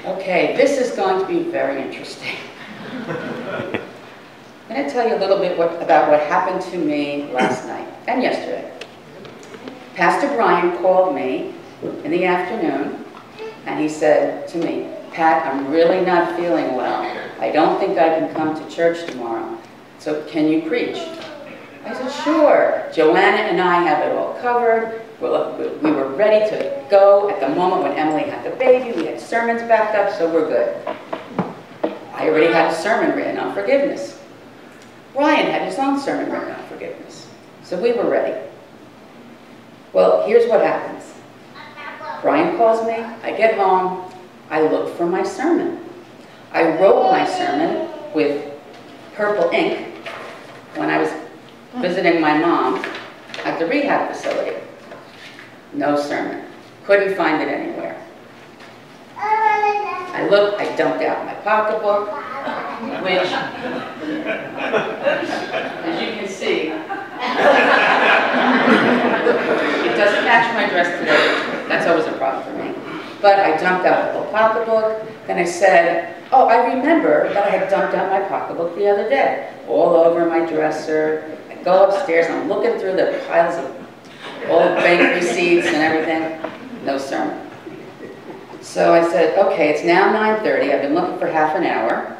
Okay, this is going to be very interesting. I'm going to tell you a little bit about what happened to me last night and yesterday. Pastor Brian called me in the afternoon, and he said to me, "Pat, I'm really not feeling well. I don't think I can come to church tomorrow. So can you preach?" I said, "Sure. Joanna and I have it all covered. We were ready to go at the moment when Emily had the baby. We had sermons backed up, so we're good." I already had a sermon written on forgiveness. Ryan had his own sermon written on forgiveness. So we were ready. Well, here's what happens. Brian calls me. I get home. I look for my sermon. I wrote my sermon with purple ink when I was visiting my mom at the rehab facility. No sermon. Couldn't find it anywhere. I looked, I dumped out my pocketbook, which, as you can see, it doesn't match my dress today. That's always a problem for me. But I dumped out the whole pocketbook. Then I said, "Oh, I remember that I had dumped out my pocketbook the other day, all over my dresser." I go upstairs, and I'm looking through the piles of old bank receipts and everything. No sermon. So I said, "Okay, it's now 9:30. I've been looking for half an hour."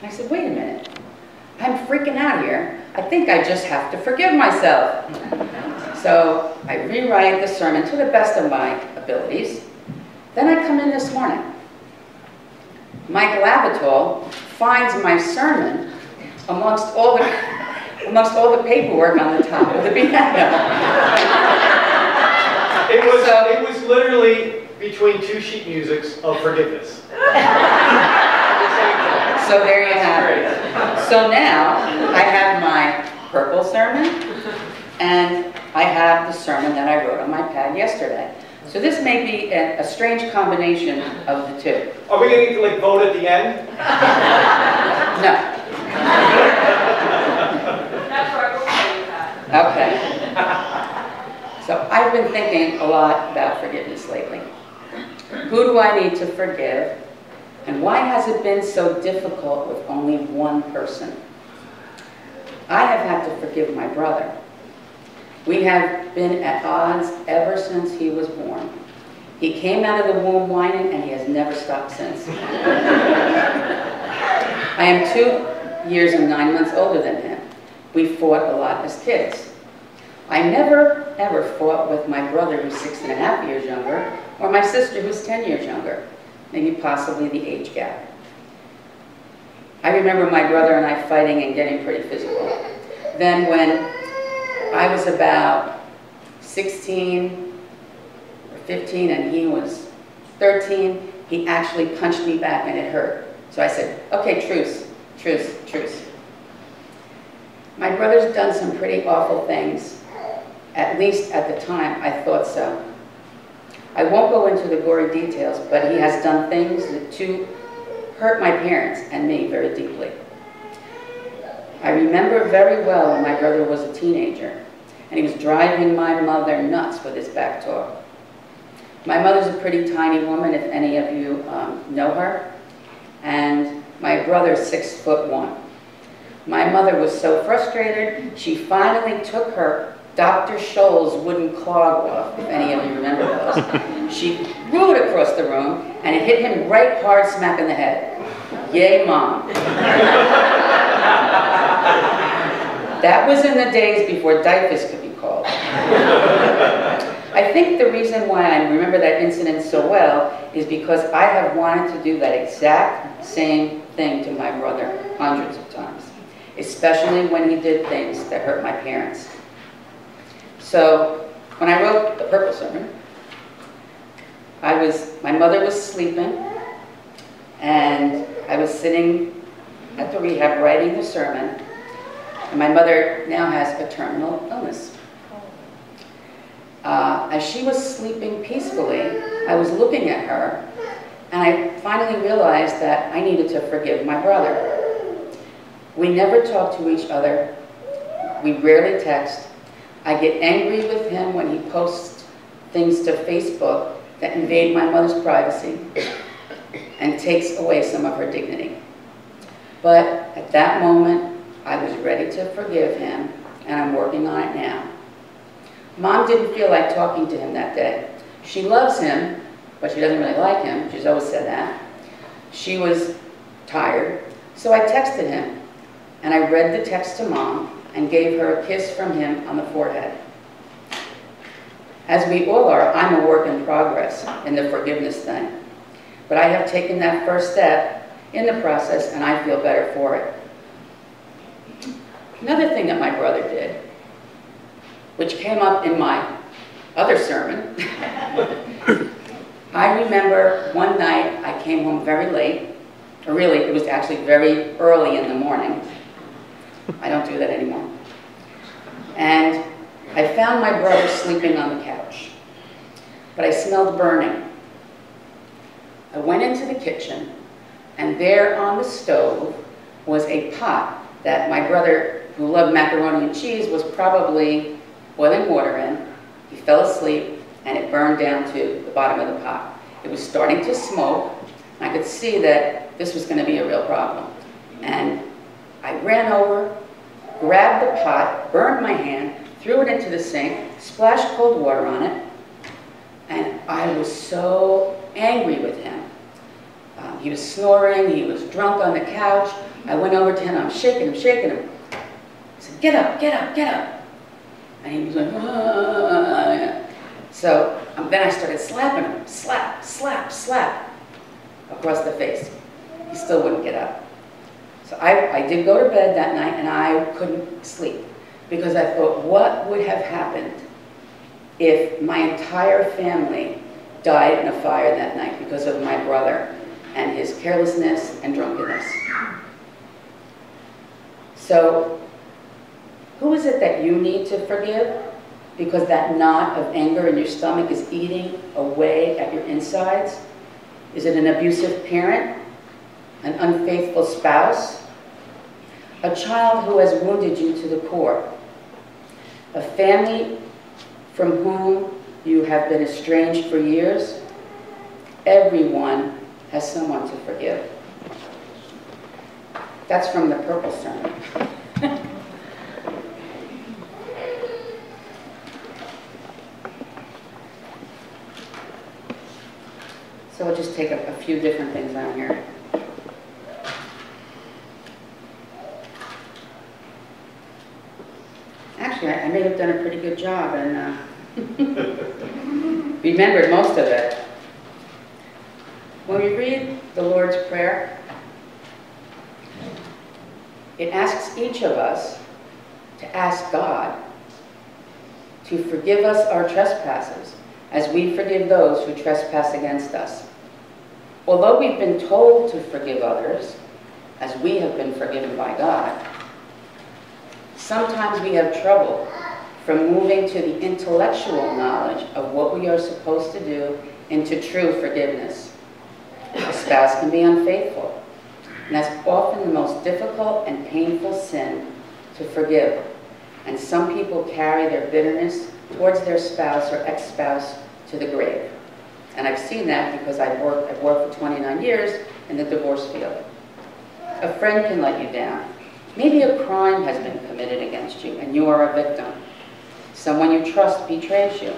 And I said, "Wait a minute. I'm freaking out here. I think I just have to forgive myself." So I rewrite the sermon to the best of my abilities. Then I come in this morning. Mike Labatol finds my sermon amongst all the paperwork on the top of the piano. It was literally between two sheet musics of forgiveness. So there you have it. So now I have my purple sermon, and I have the sermon that I wrote on my pad yesterday. So this may be a strange combination of the two. Are we going to vote at the end? No. Okay. So I've been thinking a lot about forgiveness lately. Who do I need to forgive? And why has it been so difficult with only one person? I have had to forgive my brother. We have been at odds ever since he was born. He came out of the womb whining, and he has never stopped since. I am 2 years and 9 months older than him. We fought a lot as kids. I never, ever fought with my brother, who's 6.5 years younger, or my sister, who's 10 years younger, maybe possibly the age gap. I remember my brother and I fighting and getting pretty physical. Then when I was about 16 or 15 and he was 13, he actually punched me back and it hurt. So I said, "Okay, truce, truce, truce." My brother's done some pretty awful things. At least at the time, I thought so. I won't go into the gory details, but he has done things to hurt my parents and me very deeply. I remember very well when my brother was a teenager, and he was driving my mother nuts with his back talk. My mother's a pretty tiny woman, if any of you know her, and my brother's 6'1". My mother was so frustrated, she finally took her Dr. Scholl's wooden clog off, if any of you remember those. She threw it across the room, and it hit him right hard smack in the head. Yay, Mom. That was in the days before diapers could be called. I think the reason why I remember that incident so well is because I have wanted to do that exact same thing to my brother hundreds of times, especially when he did things that hurt my parents. So when I wrote the purple sermon, my mother was sleeping, and I was sitting at the rehab writing the sermon, and my mother now has a terminal illness. As she was sleeping peacefully, I was looking at her, and I finally realized that I needed to forgive my brother. We never talk to each other. We rarely text. I get angry with him when he posts things to Facebook that invade my mother's privacy. and takes away some of her dignity. But at that moment, I was ready to forgive him, and I'm working on it now. Mom didn't feel like talking to him that day. She loves him, but she doesn't really like him. She's always said that. She was tired, so I texted him, and I read the text to Mom and gave her a kiss from him on the forehead. As we all are, I'm a work in progress in the forgiveness thing. But I have taken that first step in the process, and I feel better for it. Another thing that my brother did, which came up in my other sermon, I remember one night I came home very late, or really it was actually very early in the morning. I don't do that anymore. And I found my brother sleeping on the couch, but I smelled burning. I went into the kitchen, and there on the stove was a pot that my brother, who loved macaroni and cheese, was probably boiling water in. He fell asleep, and it burned down to the bottom of the pot. It was starting to smoke. I could see that this was going to be a real problem. And I ran over, grabbed the pot, burned my hand, threw it into the sink, splashed cold water on it, and I was so angry with him. He was snoring, he was drunk on the couch. I went over to him, I'm shaking him. I said, get up, get up, get up. And he was like, ah. So then I started slapping him, slap, slap, slap, across the face. He still wouldn't get up. So I did go to bed that night, and I couldn't sleep, because I thought, what would have happened if my entire family died in a fire that night because of my brother and his carelessness and drunkenness? So who is it that you need to forgive? Because that knot of anger in your stomach is eating away at your insides? Is it an abusive parent? An unfaithful spouse? A child who has wounded you to the core? A family from whom you have been estranged for years? Everyone has someone to forgive. That's from the purple sermon. So I'll just take a few different things on here. Actually, I may have done a pretty good job and remembered most of it. When we read the Lord's Prayer, it asks each of us to ask God to forgive us our trespasses as we forgive those who trespass against us. Although we've been told to forgive others, as we have been forgiven by God, sometimes we have trouble from moving to the intellectual knowledge of what we are supposed to do into true forgiveness. A spouse can be unfaithful, and that's often the most difficult and painful sin to forgive. And some people carry their bitterness towards their spouse or ex-spouse to the grave. And I've seen that because I've worked for 29 years in the divorce field. A friend can let you down. Maybe a crime has been committed against you and you are a victim. Someone you trust betrays you.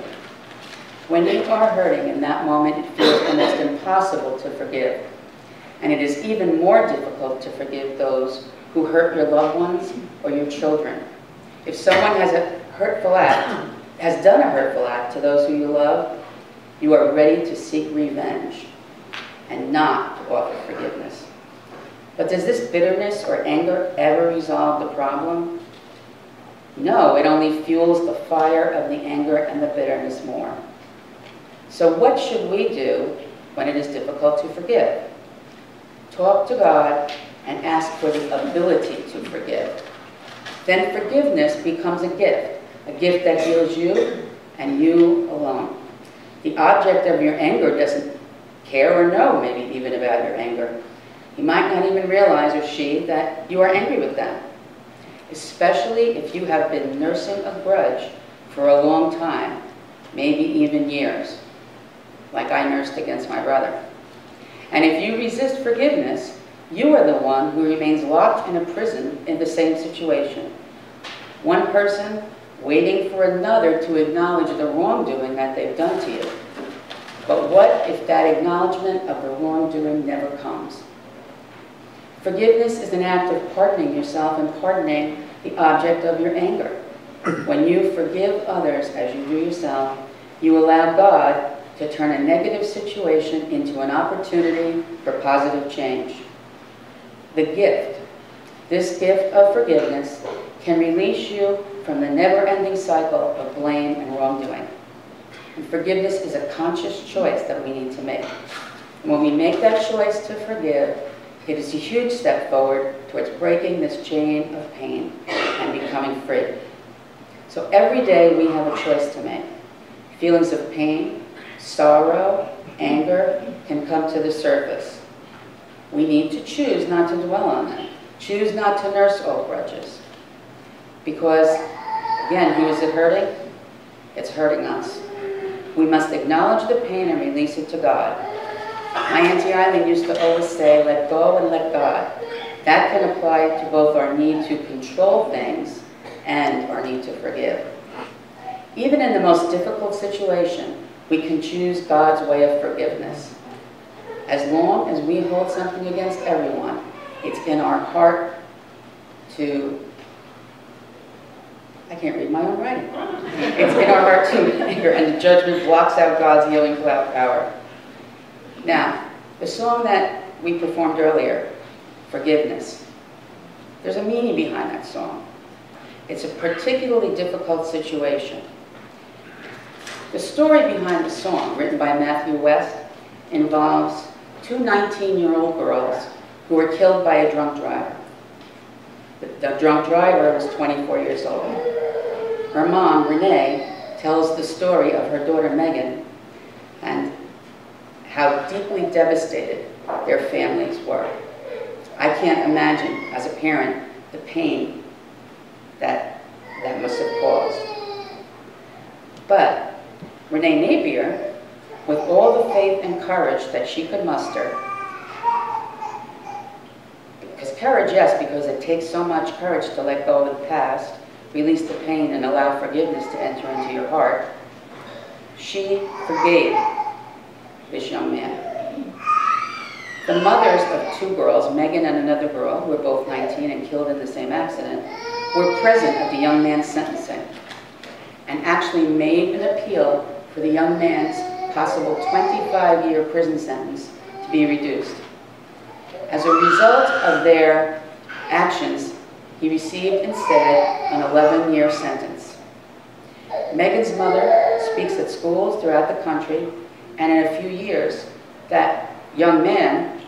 When you are hurting in that moment, it feels almost impossible to forgive. And it is even more difficult to forgive those who hurt your loved ones or your children. If someone has done a hurtful act to those who you love, you are ready to seek revenge and not to offer forgiveness. But does this bitterness or anger ever resolve the problem? No, it only fuels the fire of the anger and the bitterness more. So what should we do when it is difficult to forgive? Talk to God and ask for the ability to forgive. Then forgiveness becomes a gift that heals you and you alone. The object of your anger doesn't care or know maybe even about your anger. He might not even realize, or she, that you are angry with them, especially if you have been nursing a grudge for a long time, maybe even years, like I nursed against my brother. And if you resist forgiveness, you are the one who remains locked in a prison in the same situation. One person waiting for another to acknowledge the wrongdoing that they've done to you. But what if that acknowledgement of the wrongdoing never comes? Forgiveness is an act of pardoning yourself and pardoning the object of your anger. When you forgive others as you do yourself, you allow God to turn a negative situation into an opportunity for positive change. The gift, this gift of forgiveness, can release you from the never-ending cycle of blame and wrongdoing. And forgiveness is a conscious choice that we need to make. And when we make that choice to forgive, it is a huge step forward towards breaking this chain of pain and becoming free. So every day we have a choice to make. Feelings of pain, sorrow, anger can come to the surface. We need to choose not to dwell on them. Choose not to nurse old grudges. Because, again, who is it hurting? It's hurting us. We must acknowledge the pain and release it to God. My Auntie Eileen used to always say, let go and let God. That can apply to both our need to control things and our need to forgive. Even in the most difficult situation, we can choose God's way of forgiveness. As long as we hold something against everyone, it's in our heart to, I can't read my own writing. It's in our heart to anger, and the judgment blocks out God's healing power. Now, the song that we performed earlier, Forgiveness, there's a meaning behind that song. It's a particularly difficult situation. The story behind the song, written by Matthew West, involves two 19-year-old girls who were killed by a drunk driver. The drunk driver was 24 years old. Her mom, Renee, tells the story of her daughter, Megan, and how deeply devastated their families were. I can't imagine, as a parent, the pain that must have caused. But Renee Napier, with all the faith and courage that she could muster, because courage, yes, because it takes so much courage to let go of the past, release the pain, and allow forgiveness to enter into your heart, she forgave this young man. The mothers of two girls, Megan and another girl, who were both 19 and killed in the same accident, were present at the young man's sentencing and actually made an appeal for the young man's possible 25-year prison sentence to be reduced. As a result of their actions, he received instead an 11-year sentence. Megan's mother speaks at schools throughout the country, and in a few years, that young man,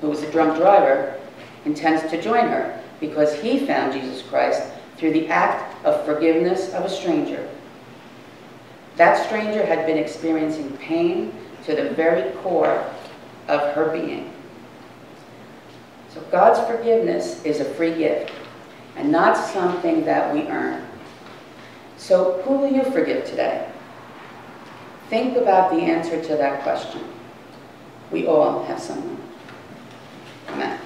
who was a drunk driver, intends to join her because he found Jesus Christ through the act of forgiveness of a stranger. That stranger had been experiencing pain to the very core of her being. So God's forgiveness is a free gift and not something that we earn. So who will you forgive today? Think about the answer to that question. We all have someone. Amen.